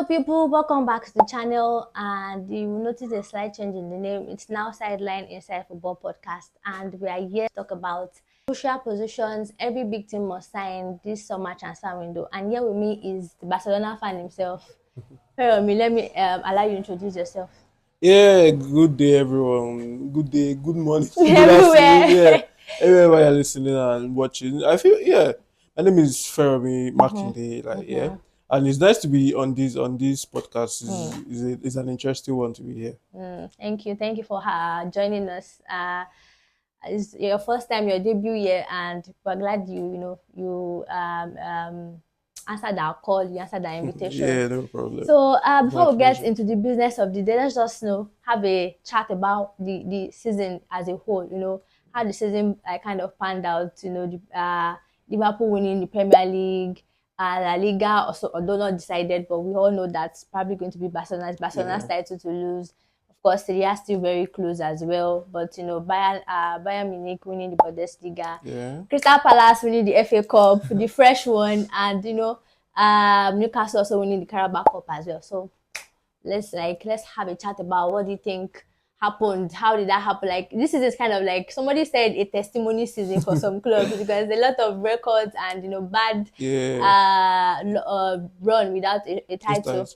people, welcome back to the channel, and you will notice a slight change in the name. It's now Sideline Insights Football Podcast, and we are here to talk about crucial positions every big team must sign this summer transfer window. And here with me is the Barcelona fan himself. Feromi, let me allow you to introduce yourself. Yeah, good day everyone. Good day, good morning, good Everywhere. afternoon. Yeah, everywhere you're listening and watching. I feel my name is Feromi Makinde. And it's nice to be on this podcast. Is an interesting one to be here. Thank you for joining us. It's your first time, your debut here, and we're glad you answered our call, you answered our invitation. Yeah, no problem. So before we get into the business of the day, let's just have a chat about the season as a whole. How the season kind of panned out. Liverpool winning the Premier League, La Liga also, although not decided, but we all know that's probably going to be Barcelona's title to lose. Of course, Serie A still very close as well, but Bayern Munich winning the Bundesliga, Crystal Palace winning the FA Cup, the fresh one, and Newcastle also winning the Carabao Cup as well. So let's have a chat about what do you think happened. How did that happen? This is kind of like somebody said a testimony season for some clubs because a lot of records and bad run without a title.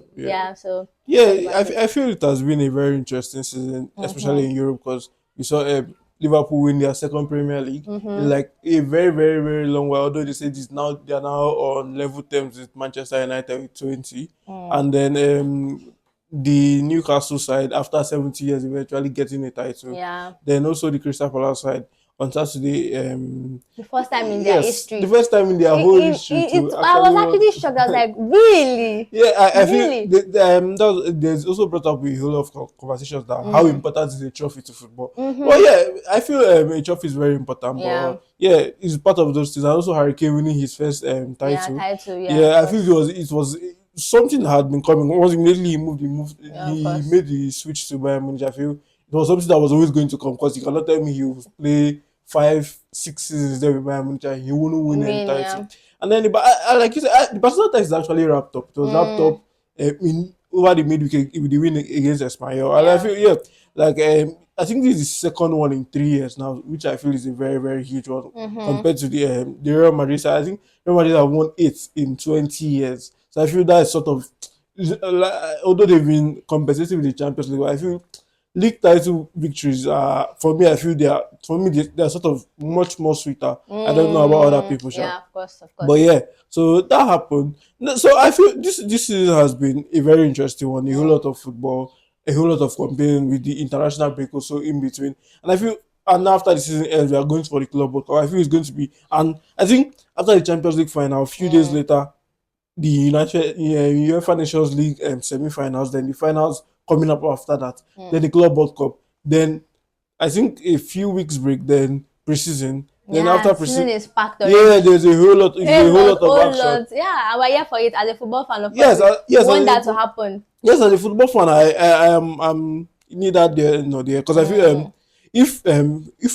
I feel it has been a very interesting season, especially in Europe, because we saw Liverpool win their second Premier League in like a very, very, very long while. Although they say they are now on level terms with Manchester United with 20, and then the Newcastle side after 70 years eventually getting a title. Yeah. Then also the Crystal Palace side on Saturday. The first time in their history. The first time in their whole history. I was actually shocked. I was like, really? Yeah, I really? feel there's also brought up a whole lot of conversations that how important is a trophy to football. Well, yeah, I feel a trophy is very important. But it's part of those things. And also Harry Kane winning his first title. I feel it was something that had been coming. Once immediately he made the switch to Bayern Munich. I feel it was something that was always going to come, because you cannot tell me he will play 5-6 seasons there with Bayern Munich and he wouldn't win any title. And then, like you said, the Barcelona title is actually wrapped up. It was wrapped up over the midweek with the win against Espanyol. And I feel I think this is the second one in 3 years now, which I feel is a very, very huge one compared to the Real Madrid side. I think Real Madrid have won 8 in 20 years. So I feel that is sort of, although they've been compensating with the Champions League, I feel league title victories for me. I feel they are sort of much more sweeter. I don't know about other people. Yeah, of course. But yeah, so that happened. So I feel this season has been a very interesting one. A whole lot of football, a whole lot of campaigning with the international break also in between. And I feel, and after the season ends, we are going for the Club World Cup. I feel it's going to be, and I think after the Champions League final, a few days later, the UEFA Nations League semi-finals, then the finals coming up after that, then the Club World Cup, then I think a few weeks break, then pre-season, then after pre-season is packed already. There's a whole lot of action. Yeah, we're here for it as a football fan. Of yes, want that to happen. Yes, as a football fan, I'm neither there nor there, because I feel if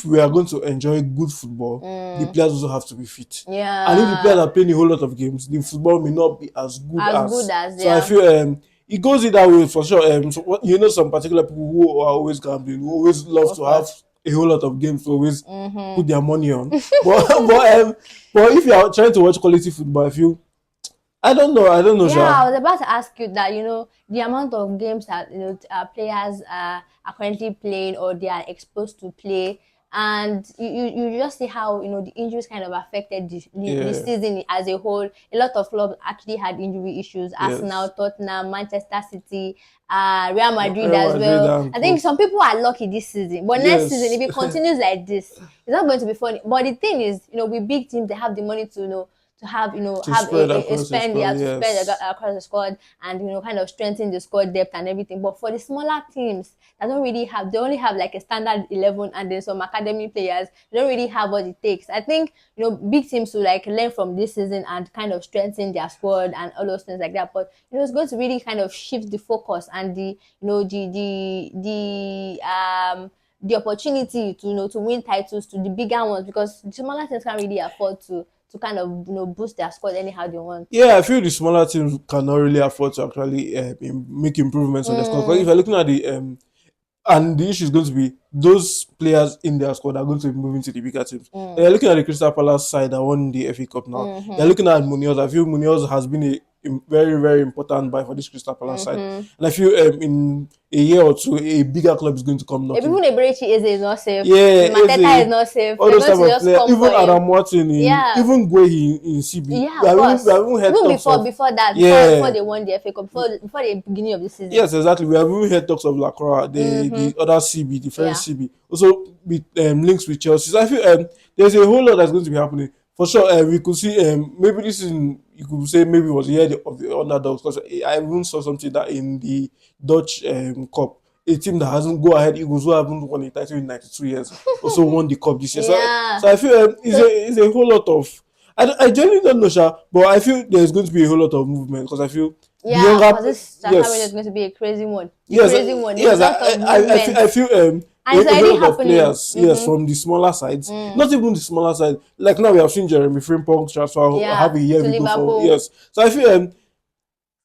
we are going to enjoy good football, the players also have to be fit. Yeah. And if the players are playing a whole lot of games, the football may not be as good as. So I feel it goes either way for sure. So some particular people who are always gambling, who always love to have a whole lot of games to always put their money on. but if you are trying to watch quality football, I feel I don't know. Yeah, I was about to ask you that, the amount of games that players are currently playing or they are exposed to play, and you just see how the injuries kind of affected the season as a whole. A lot of clubs actually had injury issues. Arsenal, Tottenham, Manchester City, Real Madrid as well. I think some people are lucky this season, but next season, if it continues like this, it's not going to be funny. But the thing is, with big teams, they have the money to have spend across the squad and kind of strengthen the squad depth and everything. But for the smaller teams that they only have like a standard 11 and then some academy players, they don't really have what it takes. I think big teams will learn from this season and kind of strengthen their squad and all those things like that. But it's going to really kind of shift the focus and the opportunity to win titles to the bigger ones, because the smaller teams can't really afford to to kind of boost their squad anyhow they want. Yeah, I feel the smaller teams cannot really afford to actually make improvements on their squad. Because if you're looking at the and the issue is going to be those players in their squad are going to be moving to the bigger teams. You're looking at the Crystal Palace side that won the FA Cup now. You're looking at Munoz. I feel Munoz has been a very, very important buy for this Crystal Palace side. And I feel in a year or two, a bigger club is going to come knocking. Even Eberechi is not safe. Yeah, Mateta is not safe. All those type of players. Even Adam Watson, even Guehi in CB. Yeah, of course. We haven't heard even talks before that, before they won the FA Cup, before the beginning of the season. Yes, exactly. We have even heard talks of Lacroix, the other CB, the French CB. Also, with links with Chelsea. So I feel there's a whole lot that's going to be happening. For sure, we could see maybe this is, you could say maybe it was the year of the underdogs, because I even saw something that in the Dutch Cup, a team that hasn't go ahead Eagles who haven't won a title in 92 years also won the cup this year. So I feel it's a whole lot of, I genuinely don't know, Sha, but I feel there's going to be a whole lot of movement, because I feel because this transfer is going to be a crazy one. I feel and it's already of players, from the smaller sides, not even the smaller side. Like now we have seen Jeremy Frimpong transfer have a year before. Yes, so I feel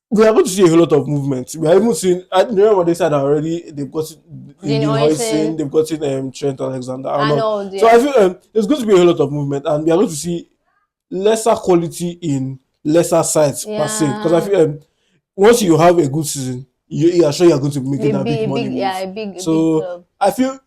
we are going to see a whole lot of movement. We are even seeing. I remember they said already they've got Hoyson, they've got Trent Alexander-Arnold. So I feel there's going to be a whole lot of movement, and we are going to see lesser quality in lesser sides per se. Because I feel once you have a good season, you are sure you are going to be making a big money. So I feel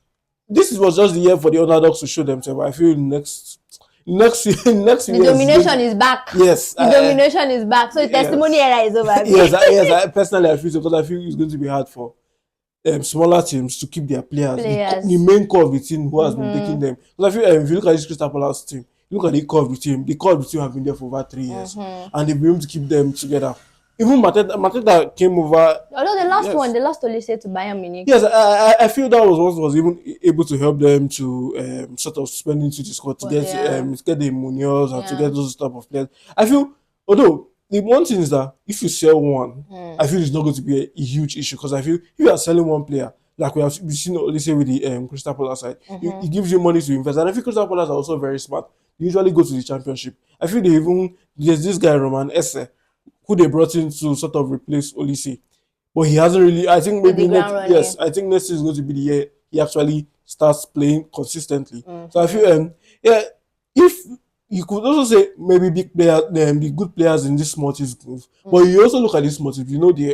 this was just the year for the underdogs to show themselves. I feel next year, the domination is back. Yes, the domination is back. So the testimony era is over. yes. Personally, I feel so, because I feel it's going to be hard for smaller teams to keep their players. The main core of the team who has been taking them. Because I feel if you look at this Crystal Palace team, look at the core of the team. The core of the team have been there for over 3 years, and they've been able to keep them together. Even Mateta came over. Although the last one, they lost Olise to Bayern Munich. Yes, I feel that was even able to help them to sort of spend into the squad to get the Munoz and to get those type of players. I feel, although the one thing is that if you sell one, I feel it's not going to be a huge issue, because I feel if you are selling one player, like we've seen Olise with the Crystal Palace side, it gives you money to invest. And I feel Crystal Palace are also very smart. They usually go to the championship. I feel there's this guy Roman Esse, who they brought in to sort of replace Olise, but he hasn't really. I think maybe I think next is going to be the year he actually starts playing consistently. So I feel if you could also say maybe big players, the good players in this small teams move, but you also look at these small teams.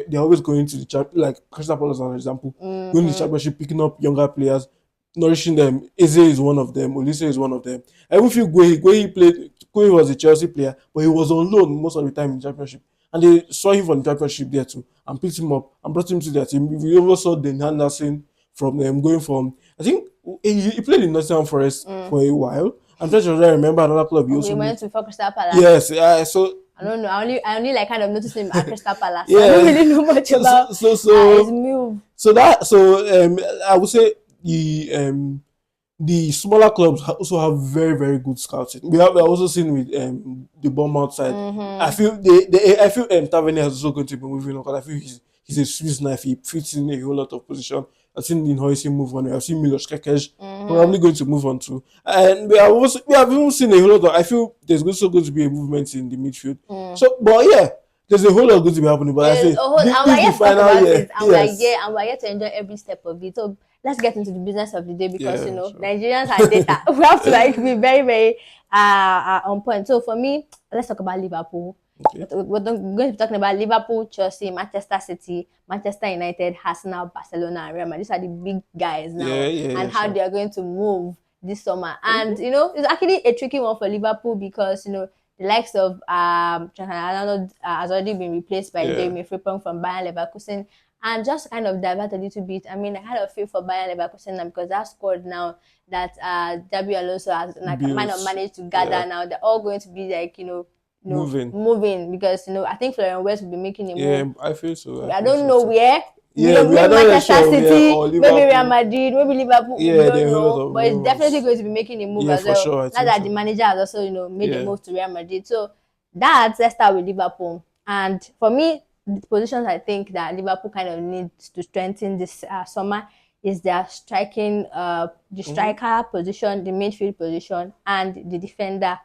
They're always going to the champ, like Crystal Palace, for example, going to the championship, picking up younger players, nourishing them. Eze is one of them. Olise is one of them. I even feel Guehi was a Chelsea player, but he was on loan most of the time in the championship. And they saw him from the championship there too, and picked him up and brought him to their team. We also saw Dan Henderson from them going from, I think he played in Nottingham Forest for a while. I'm trying to remember another club. He went to Crystal Palace. Yes, so I don't know. I only like kind of noticed him at Crystal Palace. I don't really know much about his move. I would say the smaller clubs also have very, very good scouting. We're also seeing with the Bournemouth side. I feel Tavernier is also going to be moving on, because I feel he's a Swiss knife. He fits in a whole lot of position. I've seen Hoyson move on. I've seen Milos Kekej probably going to move on too. And we have even seen a whole lot of, I feel there's also going to be a movement in the midfield. So, but yeah, there's a whole lot going to be happening. But I say, this is the final year. And we're here to enjoy every step of it. So let's get into the business of the day, because Nigerians are data. We have to be very, very on point. So for me, let's talk about Liverpool. Okay. We're going to be talking about Liverpool, Chelsea, Manchester City, Manchester United, Arsenal, Barcelona, and Real Madrid. These are the big guys now, and how they are going to move this summer. And it's actually a tricky one for Liverpool, because the likes of Arnold has already been replaced by Jeremy Frimpong from Bayern Leverkusen. And just kind of divert a little bit, I mean, I had a feel for Bayern Leverkusen now, because that squad now that Xabi Alonso has kind of managed to gather now, they're all going to be like, moving, because I think Florian West will be making a move. Yeah, I feel so. I don't know where. Yeah, maybe Manchester City, maybe Real Madrid, maybe Liverpool. We don't know, but it's definitely going to be making a move as well. Sure, now that the manager has also made a move to Real Madrid. So let's start with Liverpool. And for me, the positions I think that Liverpool kind of needs to strengthen this summer is their striking, the striker position, the midfield position, and the defender.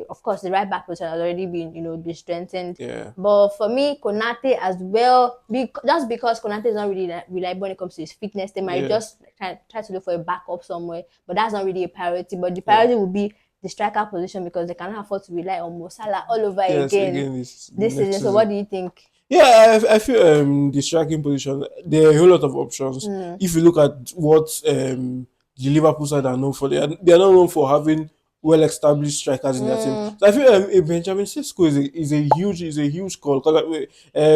of course the right back position has already been been strengthened. Yeah. But for me, Konate as well, just because Konate is not really reliable when it comes to his fitness, they might just try to look for a backup somewhere. But that's not really a priority. But the priority would be the striker position because they cannot afford to rely on Mo Salah all over again this season. So what do you think? Yeah, I feel the striking position, there are a whole lot of options. If you look at what the Liverpool side are known for, they are not known for having well established strikers in their team. So I feel Benjamin Sesko is a huge call because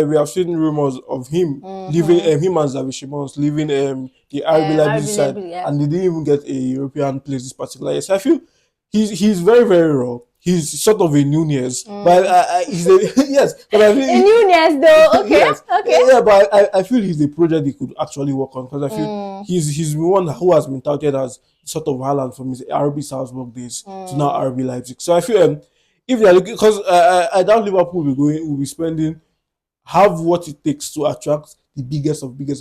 we have seen rumors of him leaving him and Xavi Simons leaving the RB Leipzig side, and they didn't even get a European place this particular year. So I feel he's very, very raw. He's sort of a Nunez, but he's a yes. But I feel a Nunez though. Okay, yes. okay. Yeah, but I feel he's a project he could actually work on because I feel he's one who has been touted as sort of Haaland from his RB Salzburg days to now RB Leipzig. So I feel if they're looking, because I doubt Liverpool will be spending have what it takes to attract the biggest of They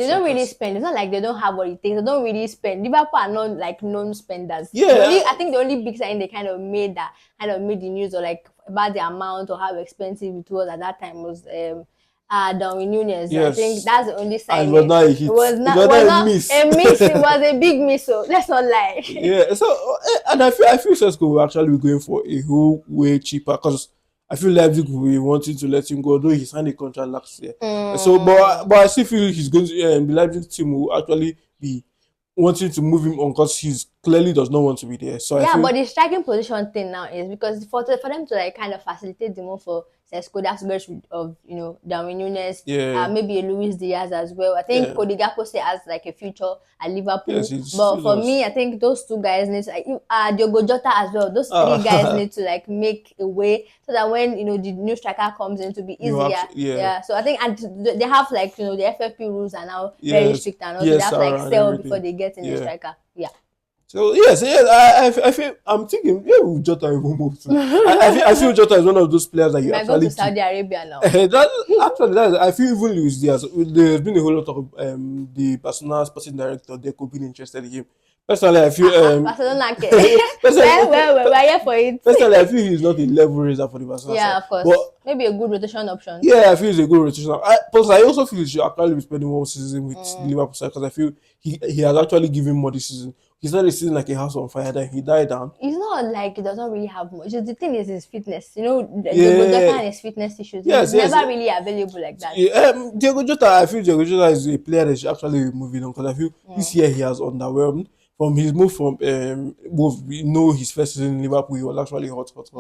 don't really spend. It's not like they don't have what it takes. They don't really spend. Liverpool are not like non-spenders. Yeah. I think the only big sign they kind of made the news or like about the amount or how expensive it was at that time was Darwin Núñez. Yes. I think that's the only sign. And it was not a hit. It was not a miss. A miss. It was a big miss. So let's not lie. Yeah. So and I feel Sesko will actually be going for a whole way cheaper because I feel Leipzig will be wanting to let him go, although he signed a contract last year. So, but I still feel he's going to, the Leipzig team will actually be wanting to move him on because he clearly does not want to be there. So yeah, but the striking position thing now is because for them to like kind of facilitate the move for Sesko, that's good of Darwin Núñez, maybe a Luis Diaz as well. I think Cody Gakpo still has like a future at Liverpool. Yes, but for me, I think those two guys need to like Diogo Jota as well. Those three guys need to like make a way so that when the new striker comes in to be easier. So I think and they have like the FFP rules are now very strict and also they have to like sell before they get in a striker. Yeah. So yes, I feel I'm thinking where will Jota even move to? I feel Jota is one of those players that you actually go to Saudi Arabia now. I feel even Luis Diaz. There's been a whole lot of the Barcelona sporting director they could be interested in him. Personally, I feel Barcelona. We're here for it. Personally, I feel he's not a level raiser for the Barcelona. Yeah, of course. But maybe a good rotation option. Yeah, I feel he's a good rotation. Plus, I also feel he should actually be spending one season with the Liverpool side because I feel he has actually given more this season. He started season like a house on fire, then he died down. It's not like he does not really have much. The thing is his fitness. Diego Jota and his fitness issues. He's never really available like that. Diego Jota, I feel Diego Jota is a player that should actually be moving on because I feel this year he has underwhelmed. From his move from we know his first season in Liverpool, he was actually hot. But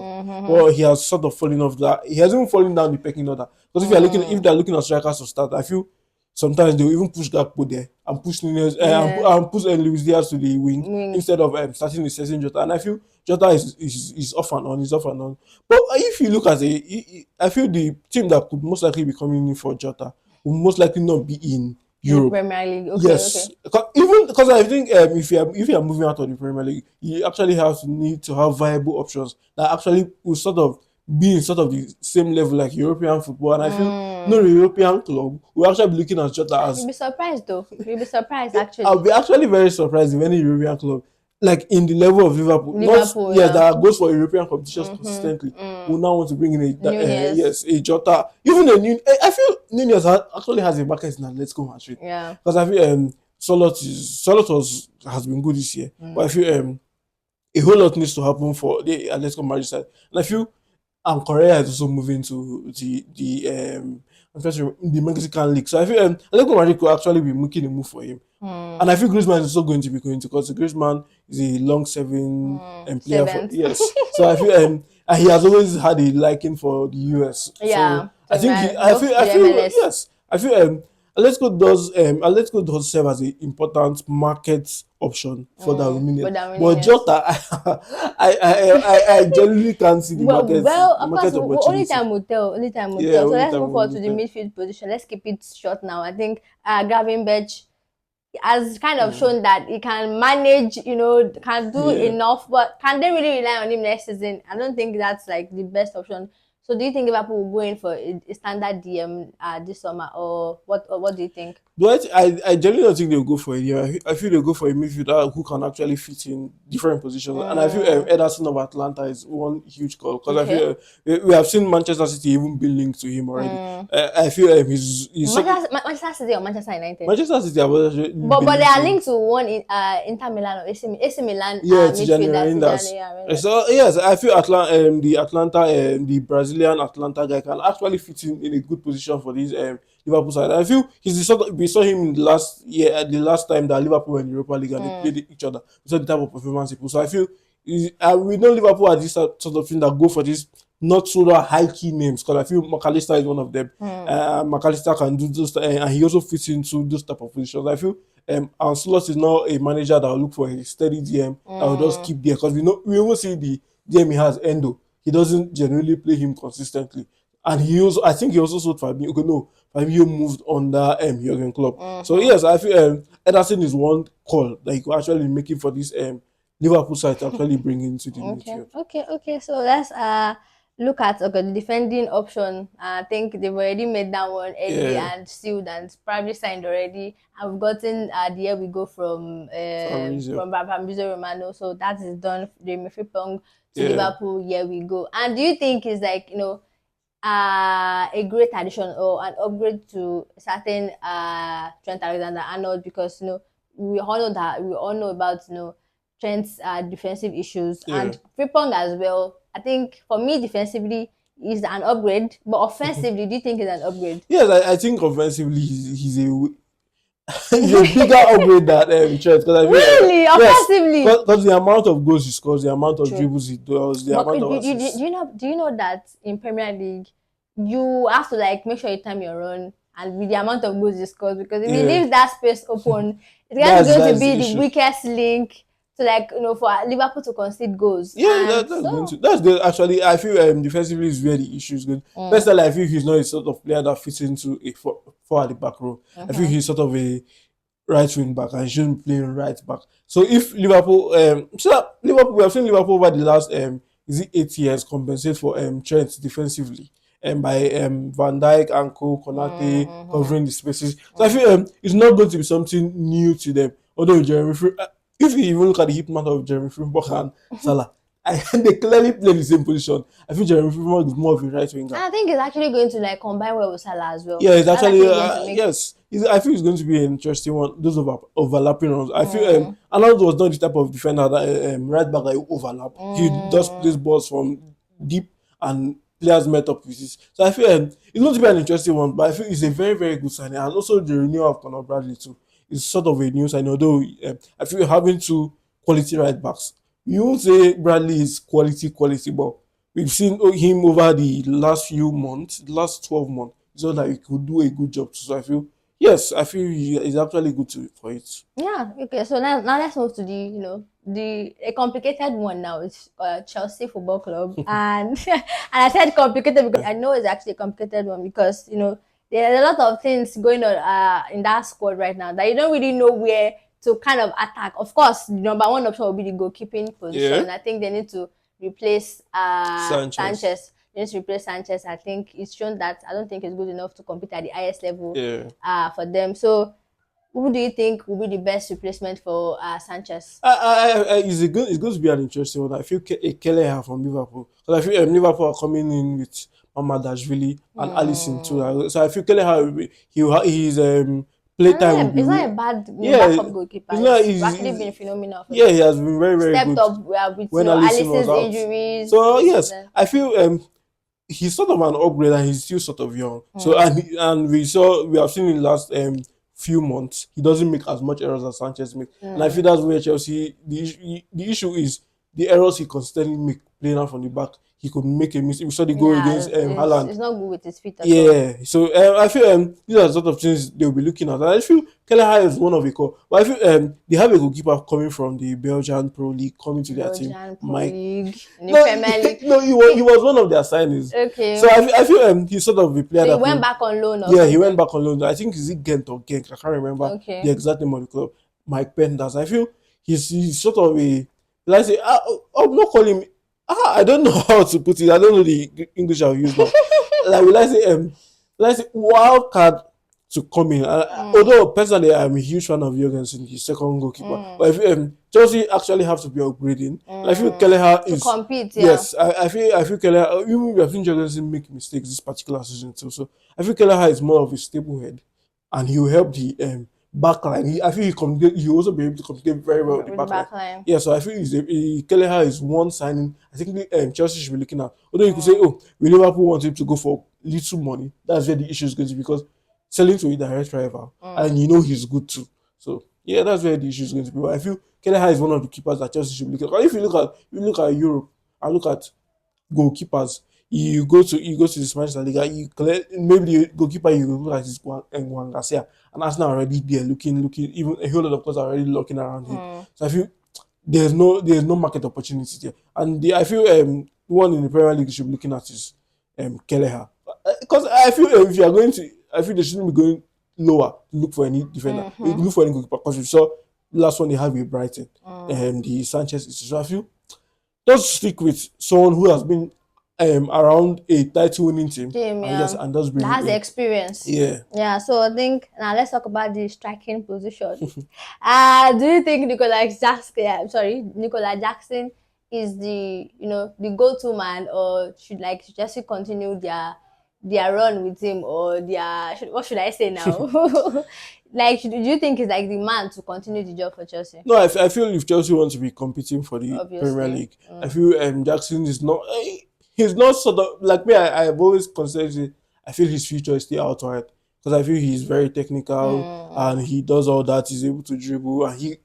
he has sort of fallen off that. He hasn't fallen down the pecking order. Because if they're looking at strikers to start, I feel sometimes they will even push Gakpo there and push Núñez and push Luis Diaz to the wing instead of starting the season Jota. And I feel Jota is off and on. He's off and on. But if you look at it, I feel the team that could most likely be coming in for Jota will most likely not be in Europe. Premier League. Okay, yes. Okay. Even because I think if you are moving out of the Premier League, you actually need to have viable options that actually will sort of be in sort of the same level like European football. And I feel no European club will actually be looking at Jota as. You'll be surprised though. You'll be surprised actually. I'll be actually very surprised if any European club, like in the level of Liverpool that goes for European competitions consistently, will now want to bring in a Jota, even a new. I feel Núñez actually has a market in Atletico Madrid. Yeah, because I feel Solot has been good this year, but I feel a whole lot needs to happen for the Atletico Madrid side, and I feel Korea is also moving to the Mexican league. So I feel Atletico Madrid could actually be making a move for him. And I feel Griezmann is also going to be going to because Griezmann is a long-serving player. Yes. So I feel and he has always had a liking for the US. Yeah. So I feel Atletico does serve as an important market option for Darwin Núñez. But Jota, I genuinely can't see the market. Well, of course, only time will tell. So let's move forward to the midfield position. Let's keep it short now. I think Gravenberch has kind of shown that he can manage, can do enough, but can they really rely on him next season? I don't think that's like the best option. So do you think Liverpool will go in for a standard DM this summer, or what do you think? But I genuinely don't think they'll go for a year. I feel they'll go for a midfielder who can actually fit in different positions. And I feel Ederson of Atlanta is one huge call because I Okay. feel we have seen Manchester City even be linked to him already. I feel Manchester City or Manchester United. Manchester City have already But been they linked to are him. linked to one in Inter Milan or AC Milan Yeah, Tijani midfielder Reinders. Tijani Reinders. So yes, I feel the Atlanta, the Brazilian Atlanta guy can actually fit in a good position for this Liverpool side. I feel he's the sort of, we saw him in the last year, the last time that Liverpool were in the Europa League and they played each other. We saw the type of performance he put. So I feel we know Liverpool are this sort of thing that go for this not so high key names because I feel McAllister is one of them. McAllister can do those, and he also fits into those type of positions. I feel and Slot is now a manager that will look for a steady DM that will just keep there because we almost see the DM he has Endo. He doesn't generally play him consistently. And I think he also sold Fabinho. Okay, no, Fabinho moved under Jurgen Klopp. So yes, I feel Ederson is one call that he could actually be making for this Liverpool side to actually bring into the midfield. Okay. So let's look at the defending option. I think they've already made that one early Yeah. and sealed and probably signed already. And we've gotten the year we go from Fabrizio Romano. So that is done. Remy Frimpong to Yeah. Liverpool. Here we go. And do you think it's like a great addition or an upgrade to certain Trent Alexander-Arnold because we all know about Trent's defensive issues and Frimpong as well. I think for me defensively is an upgrade, but offensively, do you think it's an upgrade? Yes, I think offensively he's a he's a bigger upgrade than Trent. Really, offensively, because the amount of goals he scores, the amount of dribbles he does, the amount of assists. Do you know that in Premier League you have to make sure you time your run and with the amount of goals you score because if you leave that space open, it's going to be the weakest link to for Liverpool to concede goals. Yeah, that's good. Actually, I feel defensively is where the issue is good. Personally, I feel he's not a sort of player that fits into a four at the back row. I feel he's sort of a right wing back and he shouldn't play right back. So if Liverpool, we have seen Liverpool over the last 8 years compensate for Trent defensively. By Van Dijk and Konate covering the spaces. So I feel it's not going to be something new to them. Although if you even look at the heat map of Jeremy Frimpong and Salah, they clearly play the same position. I think Jeremy Frimpong is more of a right winger. I think it's actually going to combine well with Salah as well. Yeah, it's actually yes. I feel it's going to be an interesting one. Those overlapping runs. I feel Arnold was not the type of defender that right back that overlap. He just plays balls from deep and players met up with this. So I feel it's going to be an interesting one, but I feel it's a very, very good signing. And also the renewal of Conor Bradley too. It's sort of a new signing, although I feel having two quality right backs. You won't say Bradley is quality, but we've seen him over the last few months, the last 12 months, so that he could do a good job too. So I feel he's actually good for it. Yeah, okay. So now let's move to a complicated one now. It's Chelsea Football Club, and I said complicated because I know it's actually a complicated one because there are a lot of things going on in that squad right now that you don't really know where to kind of attack. Of course, the number one option will be the goalkeeping position. I think they need to replace Sanchez. They need to replace Sanchez. I think it's shown that I don't think it's good enough to compete at the highest level for them. So who do you think will be the best replacement for Sanchez? It's going to be an interesting one. I feel Kelleher from Liverpool. Because I feel Liverpool are coming in with Mamadashvili and Alisson too. So I feel Kelleher he's playtime. He's not a bad backup goalkeeper. He's actually been phenomenal. He has been very, very stepped good. Up with when Alisson's injuries. So yes, I feel he's sort of an upgrade and he's still sort of young. So and we have seen in the last few months he doesn't make as much errors as Sanchez makes. And I feel that's where Chelsea the issue is the errors he constantly make playing out from the back. He could make a mistake. We saw the goal against Haaland. It's not good with his feet. So I feel these are the sort of things they'll be looking at. And I feel Kelleher is one of the core. But I feel they have a goalkeeper coming from the Belgian Pro League coming to their team. League. No, he was one of their signings. Okay. So I feel he's sort of a player that went back on loan. He went back on loan. I think is it Ghent or Genk? I can't remember the exact name of the club. Mike Penders. I feel he's sort of a I'm not calling him. I don't know how to put it. I don't know the English I'll use now. Will I say wild card to come in. Although personally I'm a huge fan of Jorgensen, his second goalkeeper, but if Chelsea actually have to be upgrading, and I feel Kelleher To is compete, yeah. yes. I feel Kelleher. Even we have seen Jorgensen make mistakes this particular season too. So I feel Kelleher is more of a stable head, and he will help the backline. I feel he also be able to communicate very well with the With the backline. backline. Yeah, so I feel Kelleher is one signing. I think Chelsea should be looking at. Although you could say, oh, Liverpool want him to go for little money. That's where the issue is going to be, because selling to a direct rival, and he's good too. So yeah, that's where the issue is going to be. But I feel Kelleher is one of the keepers that Chelsea should be looking at. Because if you look at Europe and look at goalkeepers, you go to this Manchester League, you collect maybe the goalkeeper you look at is Juan Garcia, and Arsenal already there looking, even a whole lot of players are already looking around him. So I feel there's no market opportunity there, and I feel one in the Premier League you should be looking at is Kelleher, because I feel if you are going to, I feel they shouldn't be going lower to look for any defender, look for any goalkeeper, because we saw the last one they had with Brighton, the Sanchez issue. So I feel just stick with someone who has been around a title-winning team, and just bring that has it the in. experience. Yeah. So I think now let's talk about the striking position. Do you think Nicola Jackson is the the go-to man, or should Chelsea continue their run with him, or what should I say now? Do you think he's like the man to continue the job for Chelsea? No, I feel if Chelsea wants to be competing for the Obviously. Premier League, I feel Jackson is not. He's not sort of like me. I've always considered it. I feel his future is still outright, because I feel he's very technical and he does all that. He's able to dribble, and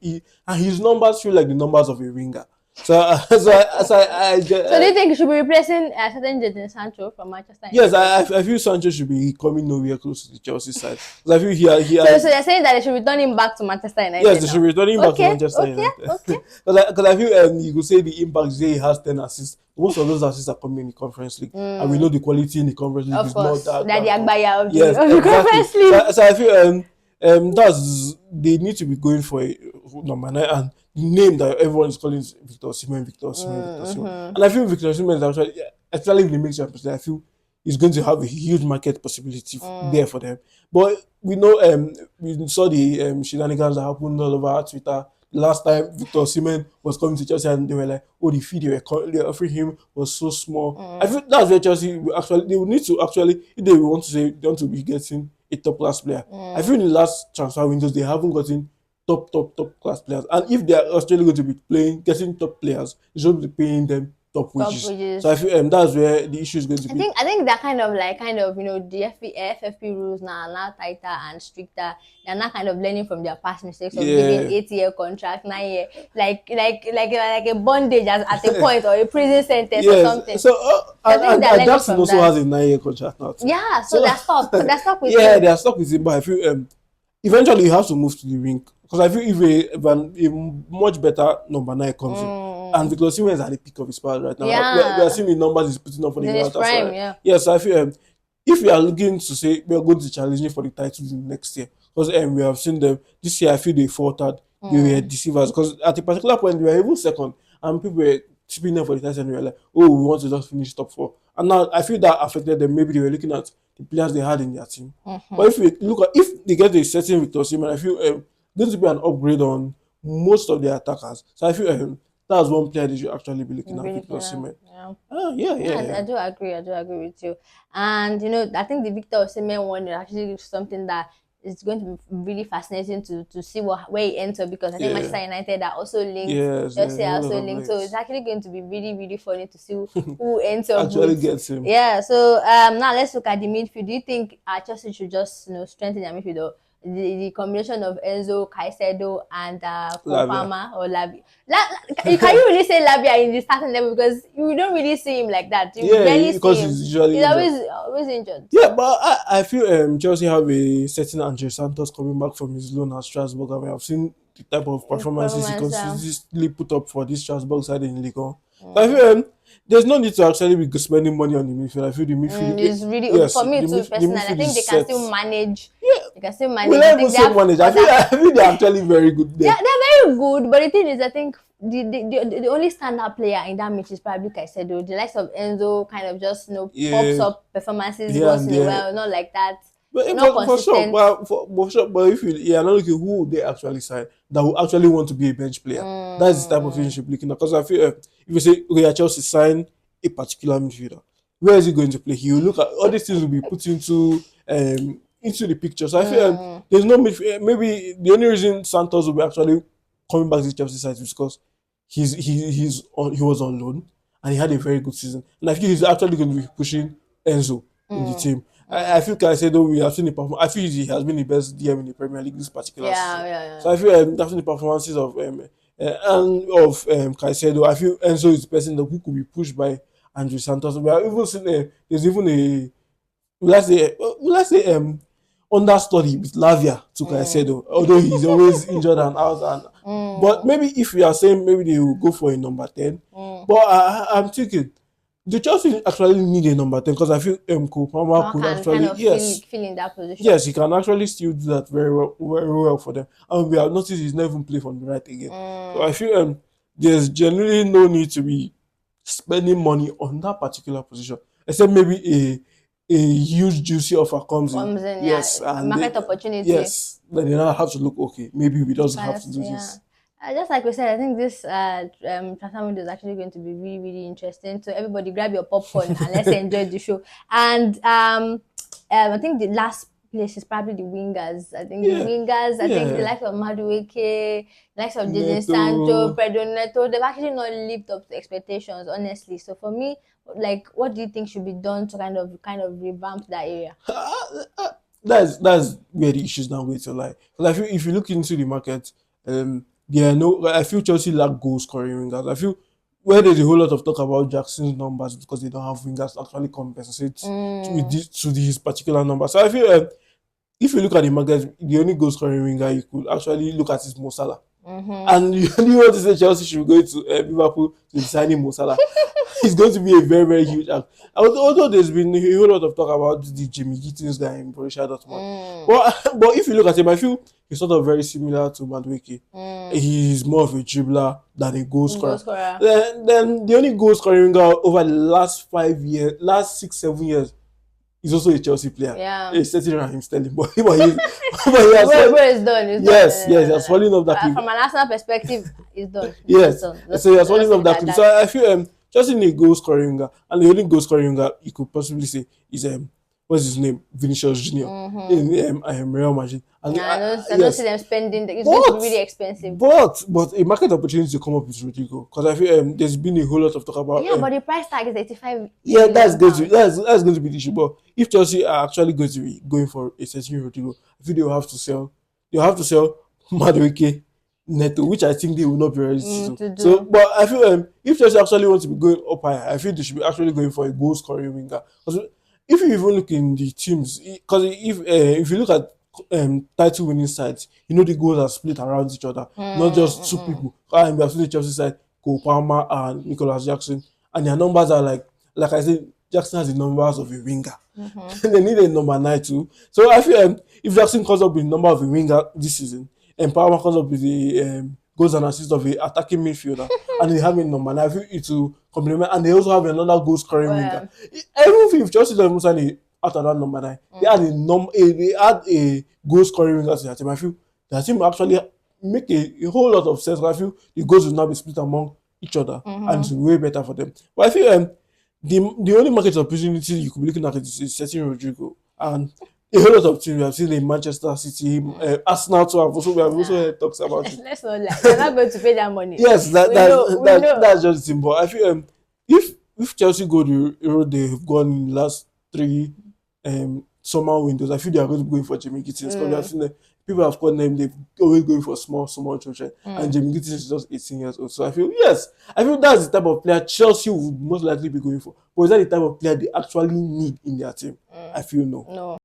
his numbers feel like the numbers of a winger. So do you think he should be replacing certain Jadon Sancho from Manchester United? Yes, I feel Sancho should be coming nowhere close to the Chelsea side. I feel he has. So you're saying that they should return him back to Manchester United? Yes, they should return him back to Manchester United. Okay. Because I feel you could say the impact. Say he has 10 assists. Most of those assists are coming in the Conference League, and we know the quality in the Conference League is not that. They're the Agbaya of yes, the Conference League. So I feel they need to be going for a number 9, and the name that everyone is calling is Victor Osimhen. And I feel Victor Osimhen is actually, especially if they make Champions League, I feel he's going to have a huge market possibility there for them. But we know we saw the shenanigans that happened all over Twitter. Last time Victor Osimhen was coming to Chelsea, and they were like, oh, the fee they were offering him was so small. I think that's where Chelsea they would need to actually, if they want to say they want to be getting a top class player. I feel in the last transfer windows they haven't gotten top class players, and if they are actually going to be getting top players, they should be paying them top wages. So I feel that's where the issue is going to be. I think that kind of the FFP rules now are now tighter and stricter. They're not kind of learning from their past mistakes of giving 8-year contract, 9-year, like a bondage at a point, or a prison sentence or something. So and Jackson also has a 9-year contract now too. Yeah, so they're stuck. They're stuck with him. They're stuck with him. But I feel eventually you have to move to the wing, because I feel if a much better number 9 comes in. And Victor Osimhen is at the peak of his powers right now. We are seeing the numbers he's putting up for the Galatasaray. Yes, I feel if we are looking to say we are going to challenge for the title next year, because we have seen them this year. I feel they faltered. They were deceivers, because at a particular point they were even second, and people were tipping them for the title, and we were like, oh, we want to just finish top 4. And now I feel that affected them. Maybe they were looking at the players they had in their team. But if they get a certain Victor Osimhen, I feel going to be an upgrade on most of their attackers. So I feel that's one player that you actually be looking at, Victor Osimhen. Yeah. I do agree with you. And I think the Victor Osimhen one is actually something that is going to be really fascinating to see where he ends up, because I think Manchester United are also linked. Chelsea are also linked. So it's actually going to be really, really funny to see who ends up actually gets him. Yeah. So now let's look at the midfield. Do you think Chelsea should just strengthen their midfield, or the combination of Enzo, Caicedo, and Palmer or Lavia? Can you really say Lavia in the starting level, because you don't really see him like that? You barely because see him. he's usually always injured. Yeah, but I feel Chelsea have a certain Andre Santos coming back from his loan at Strasbourg. I mean, I've seen the type of performances he consistently put up for this Strasbourg side in Ligue 1. I feel there's no need to actually be spending money on the midfield. I feel the midfield is really for me too personally. I think they can still manage. They can still manage. I feel they're actually very good there. Yeah, they're very good. But the thing is, I think the only standout player in that match is probably Caicedo. The likes of Enzo kind of just pops up performances once in a while, not like that. Not for sure, consistent. for sure. But if you are not looking who they actually sign that will actually want to be a bench player, that's the type of thing you should be looking at. Because I feel if you say, okay, Chelsea sign a particular midfielder, where is he going to play? He will look at all these things will be put into the picture. So I feel there's no midfield. Maybe the only reason Santos will be actually coming back to the Chelsea side is because he was on loan and he had a very good season. And I feel he's actually going to be pushing Enzo in the team. I feel Caicedo, we have seen the performance. I feel he has been the best DM in the Premier League this particular season. So I feel after the performances of Caicedo, I feel Enzo is the person that who could be pushed by Andrew Santos. We have even seen there's even a let's say understudy with Lavia to Caicedo, although he's always injured and out. And but maybe if we are saying maybe they will go for a number 10, but I'm thinking the Chelsea actually need a number 10 because I feel Cole Palmer could actually kind of fill in that position. Yes, he can actually still do that very well for them. And we have noticed he's never even played from the right again. So I feel there's generally no need to be spending money on that particular position, except maybe a huge juicy offer comes in. Yes, and market opportunity. Yes, then they now have to look, okay, maybe we just have to do this. Just like we said, I think this transfer window is actually going to be really, really interesting. So everybody grab your popcorn and let's enjoy the show. And I think the last place is probably the wingers. I think the likes of Madueke, the likes of Jadon Sancho, Pedro Neto, they've actually not lived up to expectations, honestly. So for me, like, what do you think should be done to kind of revamp that area? That's where the issues now going to lie. Because I feel if you look into the market, I feel Chelsea lack goal scoring wingers. I feel where there's a whole lot of talk about Jackson's numbers because they don't have wingers to actually compensate to his particular number. So I feel if you look at the market, the only goal scoring winger you could actually look at is Mo Salah. And you want to say Chelsea should go to Liverpool to sign Mo Salah. It's going to be a very, very huge act. Although there's been a whole lot of talk about the Jimmy Gittins guy in Borussia Dortmund. But if you look at him, I feel he's sort of very similar to Madueke. He's more of a dribbler than a goal scorer. Then the only goal scoring guy over the last 6-7 years is also a Chelsea player. Yeah. He's setting around him Sterling. But he has where it's done. Yes, he has fallen off that cliff. From an Arsenal perspective, it's done. Yes. So he has fallen off that cliff. So I feel just in a goal scoring guy, and the only goal scoring guy you could possibly say is what's his name? Vinicius Junior in Real Madrid. And I don't see them spending. It's going to be really expensive. But a market opportunity to come up with Rodrigo, because I feel there's been a whole lot of talk about. Yeah, but the price tag is 85. Yeah, that's going to be the issue. But if Chelsea are actually going to be going for a certain Rodrigo, I feel they have to sell Madueke, Neto, which I think they will not be ready to do. So, but I feel if Chelsea actually want to be going up higher, I feel they should be actually going for a goal scoring winger. Because if you even look in the teams, because if you look at title winning sides, the goals are split around each other, not just two people. And we have seen the Chelsea side, Cole Palmer and Nicholas Jackson, and their numbers are like I said, Jackson has the numbers of a winger. They need a number 9 too. So I feel if Jackson comes up with the number of a winger this season, and Palmer comes up with the goals and assists of a attacking midfielder, and they have a number 9, I feel it will complement, and they also have another goal scoring winger. Everything if Chelsea doesn't sign after that number 9, they add a goal scoring winger to their team. I feel their team actually make a whole lot of sense. I feel the goals will now be split among each other, and it's way better for them. But I feel the only market opportunity you could be looking at is setting Rodrigo, and a whole lot of teams we have seen in Manchester City, Arsenal too. We have also heard talks about it. Let's not lie. They're not going to pay that money. Yes, that's just the thing. But I feel if Chelsea go the road they've gone in the last 3 summer windows, I feel they are going to be going for Jimmy Gittins, because we have seen people have called them, they've always going for small children, and Jimmy Gittins is just 18 years old. So I feel that's the type of player Chelsea would most likely be going for. But is that the type of player they actually need in their team? I feel no.